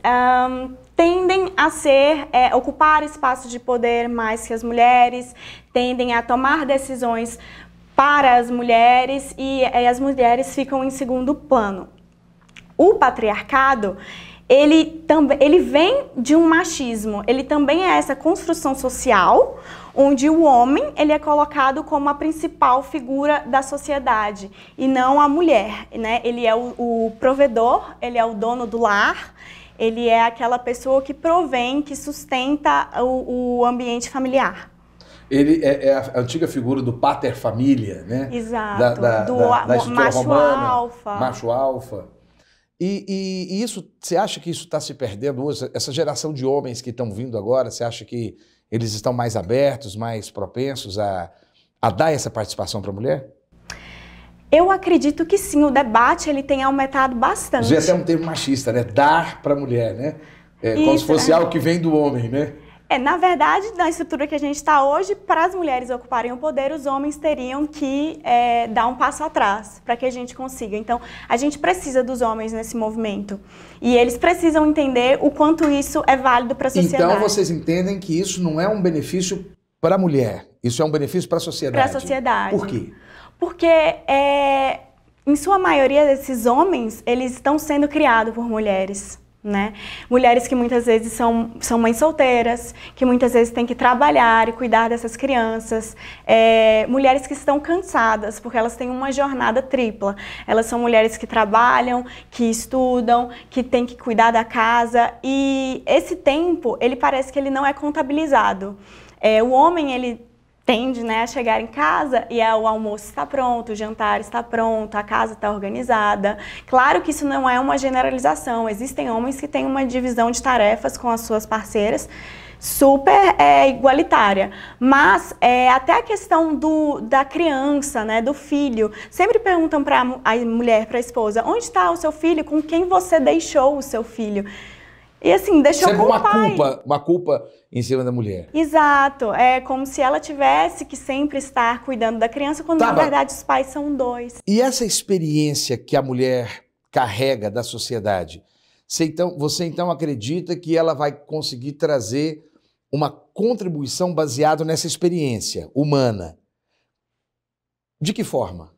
tendem a ocupar espaços de poder mais que as mulheres, tendem a tomar decisões para as mulheres e as mulheres ficam em segundo plano. O patriarcado, ele vem de um machismo, ele também é essa construção social, onde o homem ele é colocado como a principal figura da sociedade e não a mulher, né? Ele é o provedor, ele é o dono do lar, ele é aquela pessoa que provém, que sustenta o ambiente familiar. Ele é a antiga figura do pater família, né? Exato, da macho romana, alfa. Macho alfa. E isso, você acha que isso está se perdendo hoje? Essa geração de homens que estão vindo agora, você acha que eles estão mais abertos, mais propensos a dar essa participação para a mulher? Eu acredito que sim, o debate ele tem aumentado bastante. Usei até um termo machista, né? Dar para a mulher, né? Como se fosse algo que vem do homem, né? Na verdade, na estrutura que a gente está hoje, para as mulheres ocuparem o poder, os homens teriam que dar um passo atrás para que a gente consiga. Então, a gente precisa dos homens nesse movimento. E eles precisam entender o quanto isso é válido para a sociedade. Então, vocês entendem que isso não é um benefício para a mulher, isso é um benefício para a sociedade. Para a sociedade. Por quê? Porque, em sua maioria, desses homens, eles estão sendo criados por mulheres. Né? Mulheres que muitas vezes são mães solteiras, que muitas vezes têm que trabalhar e cuidar dessas crianças. Mulheres que estão cansadas, porque elas têm uma jornada tripla. Elas são mulheres que trabalham, que estudam, que têm que cuidar da casa. E esse tempo, ele parece que ele não é contabilizado. O homem, ele tende, né, a chegar em casa e o almoço está pronto, o jantar está pronto, a casa está organizada. Claro que isso não é uma generalização, existem homens que têm uma divisão de tarefas com as suas parceiras super igualitária, mas até a questão da criança, né, do filho, sempre perguntam para a mulher, para a esposa, onde está o seu filho, com quem você deixou o seu filho? E assim, deixou sempre com o pai. Uma culpa em cima da mulher. Exato, é como se ela tivesse que sempre estar cuidando da criança, quando na verdade os pais são dois. E essa experiência que a mulher carrega da sociedade, você então acredita que ela vai conseguir trazer uma contribuição baseada nessa experiência humana? De que forma?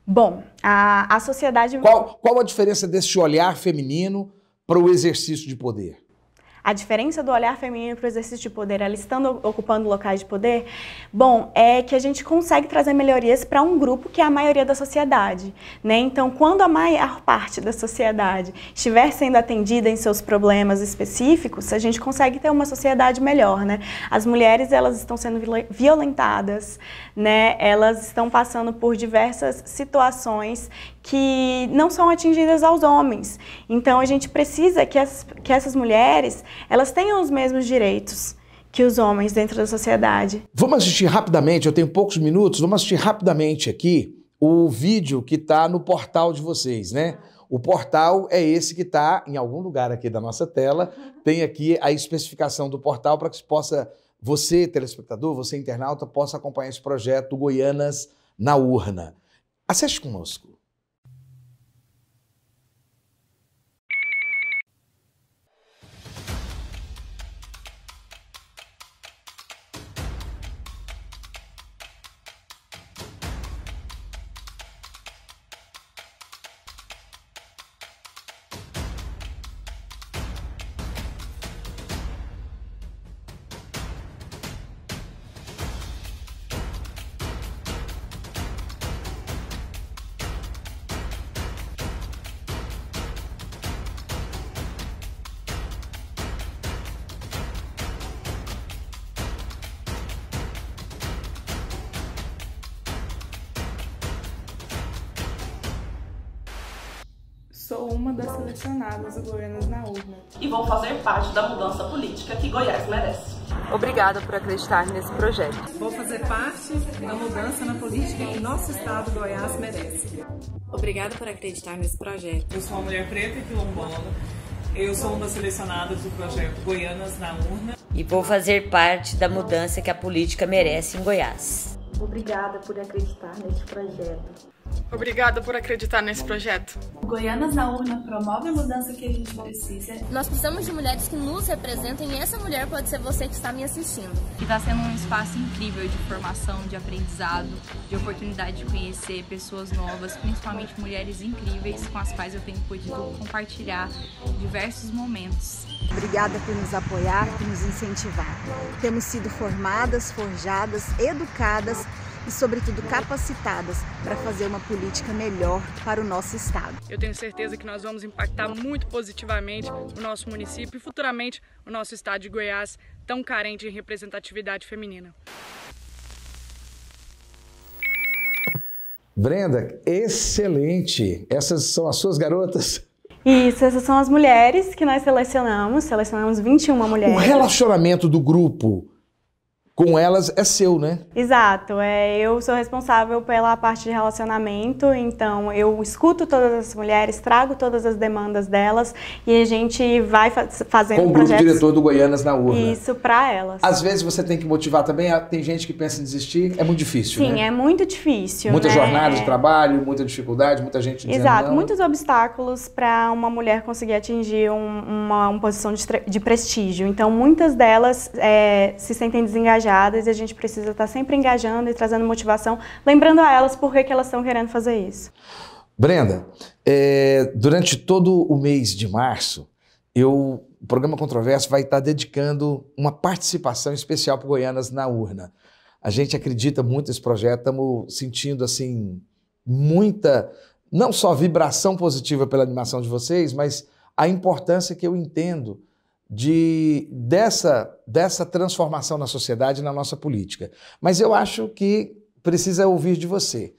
Bom, a sociedade... Qual a diferença desse olhar feminino para o exercício de poder? A diferença do olhar feminino para o exercício de poder, ela estando ocupando locais de poder, bom, é que a gente consegue trazer melhorias para um grupo que é a maioria da sociedade, né? Então, quando a maior parte da sociedade estiver sendo atendida em seus problemas específicos, a gente consegue ter uma sociedade melhor, né? As mulheres, elas estão sendo violentadas, né? Elas estão passando por diversas situações que não são atingidas aos homens. Então, a gente precisa que essas mulheres, elas tenham os mesmos direitos que os homens dentro da sociedade. Vamos assistir rapidamente, eu tenho poucos minutos, vamos assistir rapidamente aqui o vídeo que está no portal de vocês, né? O portal é esse que está em algum lugar aqui da nossa tela, tem aqui a especificação do portal para que você, telespectador, você, internauta, possa acompanhar esse projeto Goianas na Urna. Acesse conosco. Sou uma das selecionadas do Goianas na Urna. E vou fazer parte da mudança política que Goiás merece. Obrigada por acreditar nesse projeto. Vou fazer parte da mudança na política que nosso estado, Goiás, merece. Obrigada por acreditar nesse projeto. Eu sou uma mulher preta e quilombola. Eu sou uma das selecionadas do projeto Goianas na Urna. E vou fazer parte da mudança que a política merece em Goiás. Obrigada por acreditar neste projeto. Obrigada por acreditar nesse projeto. Goianas na Urna promove a mudança que a gente precisa. Nós precisamos de mulheres que nos representem e essa mulher pode ser você que está me assistindo. E está sendo um espaço incrível de formação, de aprendizado, de oportunidade de conhecer pessoas novas, principalmente mulheres incríveis com as quais eu tenho podido compartilhar diversos momentos. Obrigada por nos apoiar, por nos incentivar. Temos sido formadas, forjadas, educadas e, sobretudo, capacitadas para fazer uma política melhor para o nosso estado. Eu tenho certeza que nós vamos impactar muito positivamente o nosso município e futuramente o nosso estado de Goiás, tão carente em representatividade feminina. Brenda, excelente! Essas são as suas garotas? Isso, essas são as mulheres que nós selecionamos 21 mulheres. O relacionamento do grupo com elas é seu, né? Exato, eu sou responsável pela parte de relacionamento, então eu escuto todas as mulheres, trago todas as demandas delas e a gente vai fazendo com o grupo diretor do Goianas na Urna. Isso, para elas. Às vezes você tem que motivar também, tem gente que pensa em desistir, é muito difícil, Sim, né? é muito difícil. Muita jornada de trabalho, muita dificuldade, muita gente dizendo Exato, não. muitos obstáculos para uma mulher conseguir atingir uma posição de prestígio. Então, muitas delas se sentem desengajadas e a gente precisa estar sempre engajando e trazendo motivação, lembrando a elas por que elas estão querendo fazer isso. Brenda, durante todo o mês de março, o programa Controverso vai estar dedicando uma participação especial para Goianas na Urna. A gente acredita muito nesse projeto, estamos sentindo assim muita, não só vibração positiva pela animação de vocês, mas a importância que eu entendo dessa transformação na sociedade e na nossa política. Mas eu acho que precisa ouvir de você.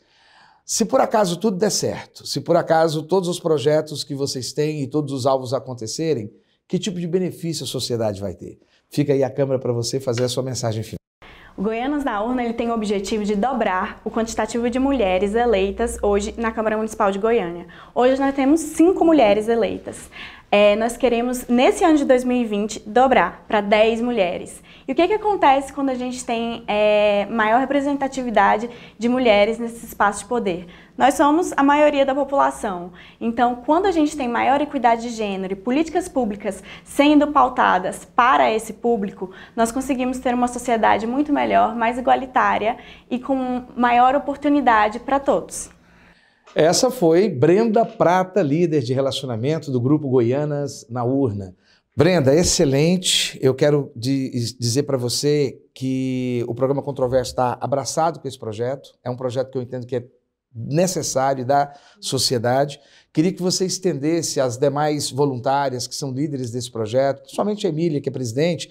Se por acaso tudo der certo, se por acaso todos os projetos que vocês têm e todos os alvos acontecerem, que tipo de benefício a sociedade vai ter? Fica aí a câmera para você fazer a sua mensagem final. O Goianas na Urna ele tem o objetivo de dobrar o quantitativo de mulheres eleitas hoje na Câmara Municipal de Goiânia. Hoje nós temos 5 mulheres eleitas. Nós queremos, nesse ano de 2020, dobrar para 10 mulheres. E o que acontece quando a gente tem maior representatividade de mulheres nesse espaço de poder? Nós somos a maioria da população. Então, quando a gente tem maior equidade de gênero e políticas públicas sendo pautadas para esse público, nós conseguimos ter uma sociedade muito melhor, mais igualitária e com maior oportunidade para todos. Essa foi Brenda Prata, líder de relacionamento do Grupo Goianas na Urna. Brenda, excelente. Eu quero dizer para você que o programa Controverso está abraçado com esse projeto. É um projeto que eu entendo que é necessário da sociedade. Queria que você estendesse às demais voluntárias que são líderes desse projeto, principalmente a Emília, que é presidente.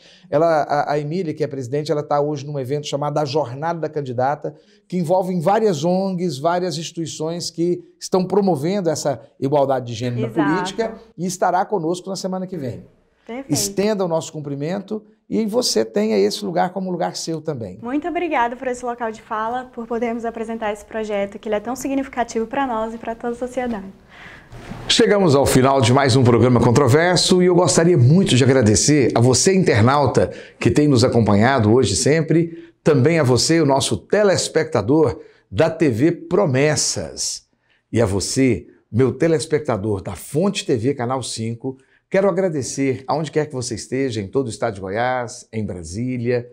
A Emília, que é presidente, ela está hoje num evento chamado A Jornada da Candidata, que envolve várias ONGs, várias instituições que estão promovendo essa igualdade de gênero na política e estará conosco na semana que vem. Perfeito. Estenda o nosso cumprimento e você tenha esse lugar como lugar seu também. Muito obrigada por esse local de fala, por podermos apresentar esse projeto, que ele é tão significativo para nós e para toda a sociedade. Chegamos ao final de mais um programa Controverso e eu gostaria muito de agradecer a você, internauta, que tem nos acompanhado hoje e sempre, também a você, o nosso telespectador da TV Promessas, e a você, meu telespectador da Fonte TV Canal 5, quero agradecer aonde quer que você esteja, em todo o estado de Goiás, em Brasília.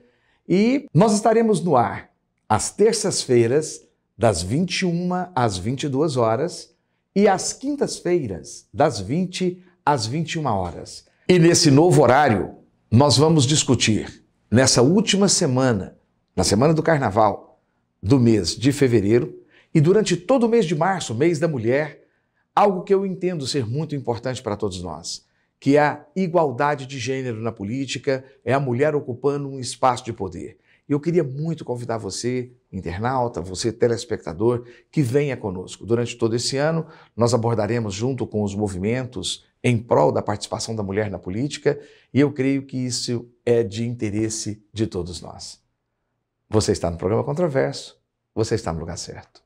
E nós estaremos no ar às terças-feiras, das 21 às 22 horas e às quintas-feiras, das 20 às 21 horas. E nesse novo horário, nós vamos discutir, nessa última semana, na semana do Carnaval, do mês de fevereiro, e durante todo o mês de março, mês da mulher, algo que eu entendo ser muito importante para todos nós, que é a igualdade de gênero na política, é a mulher ocupando um espaço de poder. E eu queria muito convidar você, internauta, você telespectador, que venha conosco. Durante todo esse ano, nós abordaremos junto com os movimentos em prol da participação da mulher na política, e eu creio que isso é de interesse de todos nós. Você está no programa Controverso, você está no lugar certo.